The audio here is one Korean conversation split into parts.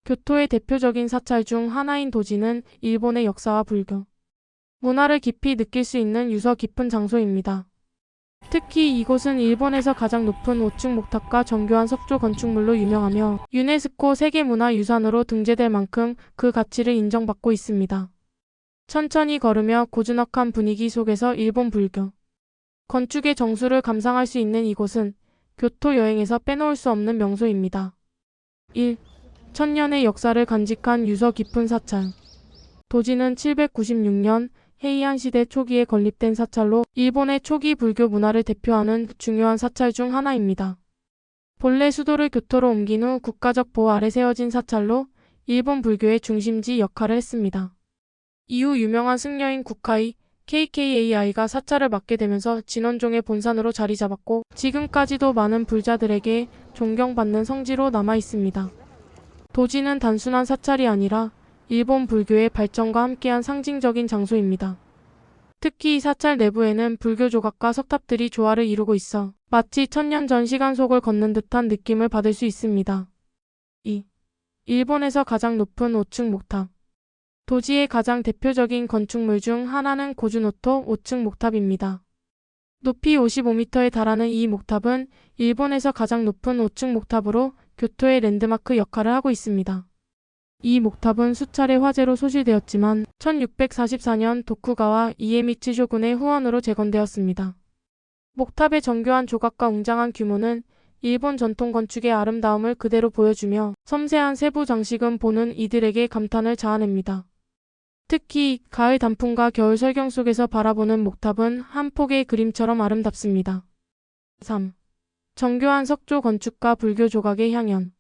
교토의 대표적인 사찰 중 하나인 도지는 일본의 역사와 불교, 문화를 깊이 느낄 수 있는 유서 깊은 장소입니다. 특히 이곳은 일본에서 가장 높은 5층 목탑과 정교한 석조 건축물로 유명하며 유네스코 세계문화유산으로 등재될 만큼 그 가치를 인정받고 있습니다. 천천히 걸으며 고즈넉한 분위기 속에서 일본 불교, 건축의 정수를 감상할 수 있는 이곳은 교토 여행에서 빼놓을 수 없는 명소입니다. 1. 천년의 역사를 간직한 유서 깊은 사찰. 도지는 796년 헤이안 시대 초기에 건립된 사찰로 일본의 초기 불교 문화를 대표하는 중요한 사찰 중 하나입니다. 본래 수도를 교토로 옮긴 후 국가적 보호 아래 세워진 사찰로 일본 불교의 중심지 역할을 했습니다. 이후 유명한 승려인 국하이 KKAI가 사찰을 맡게 되면서 진원종의 본산으로 자리 잡았고 지금까지도 많은 불자들에게 존경받는 성지로 남아 있습니다. 도지는 단순한 사찰이 아니라 일본 불교의 발전과 함께한 상징적인 장소입니다. 특히 이 사찰 내부에는 불교 조각과 석탑들이 조화를 이루고 있어 마치 천년 전 시간 속을 걷는 듯한 느낌을 받을 수 있습니다. 2. 일본에서 가장 높은 5층 목탑. 도지의 가장 대표적인 건축물 중 하나는 고주노토 5층 목탑입니다. 높이 55m에 달하는 이 목탑은 일본에서 가장 높은 5층 목탑으로 교토의 랜드마크 역할을 하고 있습니다. 이 목탑은 수차례 화재로 소실되었지만 1644년 도쿠가와 이에미치 쇼군의 후원으로 재건되었습니다. 목탑의 정교한 조각과 웅장한 규모는 일본 전통 건축의 아름다움을 그대로 보여주며 섬세한 세부 장식은 보는 이들에게 감탄을 자아냅니다. 특히 가을 단풍과 겨울 설경 속에서 바라보는 목탑은 한 폭의 그림처럼 아름답습니다. 3. 정교한 석조 건축과 불교 조각의 향연.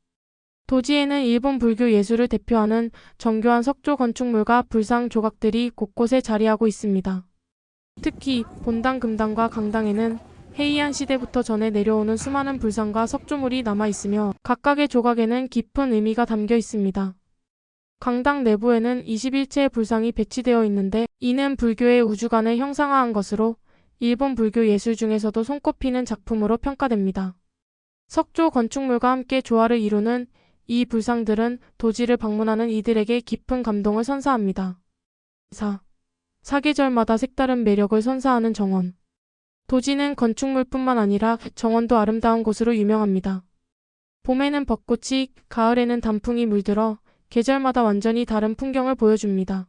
도지에는 일본 불교 예술을 대표하는 정교한 석조 건축물과 불상 조각들이 곳곳에 자리하고 있습니다. 특히 본당 금당과 강당에는 헤이안 시대부터 전해 내려오는 수많은 불상과 석조물이 남아있으며 각각의 조각에는 깊은 의미가 담겨 있습니다. 강당 내부에는 21채의 불상이 배치되어 있는데 이는 불교의 우주관을 형상화한 것으로 일본 불교 예술 중에서도 손꼽히는 작품으로 평가됩니다. 석조 건축물과 함께 조화를 이루는 이 불상들은 도지를 방문하는 이들에게 깊은 감동을 선사합니다. 4. 사계절마다 색다른 매력을 선사하는 정원. 도지는 건축물뿐만 아니라 정원도 아름다운 곳으로 유명합니다. 봄에는 벚꽃이, 가을에는 단풍이 물들어 계절마다 완전히 다른 풍경을 보여줍니다.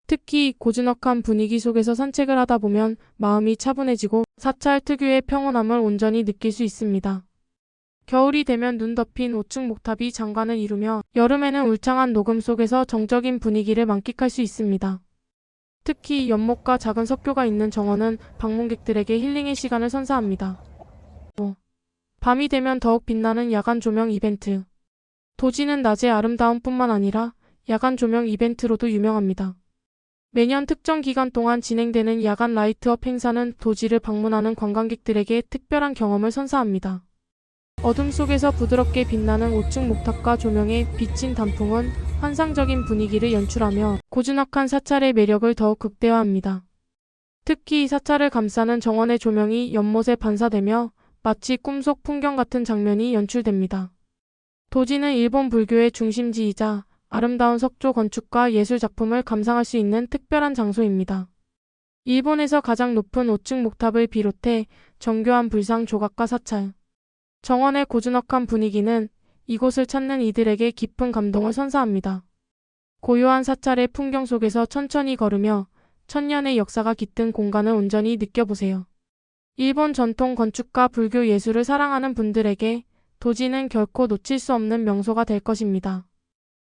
특히 고즈넉한 분위기 속에서 산책을 하다 보면 마음이 차분해지고 사찰 특유의 평온함을 온전히 느낄 수 있습니다. 겨울이 되면 눈 덮인 5층 목탑이 장관을 이루며 여름에는 울창한 녹음 속에서 정적인 분위기를 만끽할 수 있습니다. 특히 연못과 작은 석교가 있는 정원은 방문객들에게 힐링의 시간을 선사합니다. 5. 밤이 되면 더욱 빛나는 야간 조명 이벤트. 도지는 낮의 아름다움뿐만 아니라 야간 조명 이벤트로도 유명합니다. 매년 특정 기간 동안 진행되는 야간 라이트업 행사는 도지를 방문하는 관광객들에게 특별한 경험을 선사합니다. 어둠 속에서 부드럽게 빛나는 5층 목탑과 조명에 비친 단풍은 환상적인 분위기를 연출하며 고즈넉한 사찰의 매력을 더욱 극대화합니다. 특히 사찰을 감싸는 정원의 조명이 연못에 반사되며 마치 꿈속 풍경 같은 장면이 연출됩니다. 도지는 일본 불교의 중심지이자 아름다운 석조 건축과 예술 작품을 감상할 수 있는 특별한 장소입니다. 일본에서 가장 높은 5층 목탑을 비롯해 정교한 불상 조각과 사찰, 정원의 고즈넉한 분위기는 이곳을 찾는 이들에게 깊은 감동을 선사합니다. 고요한 사찰의 풍경 속에서 천천히 걸으며 천년의 역사가 깃든 공간을 온전히 느껴보세요. 일본 전통 건축과 불교 예술을 사랑하는 분들에게 도지는 결코 놓칠 수 없는 명소가 될 것입니다.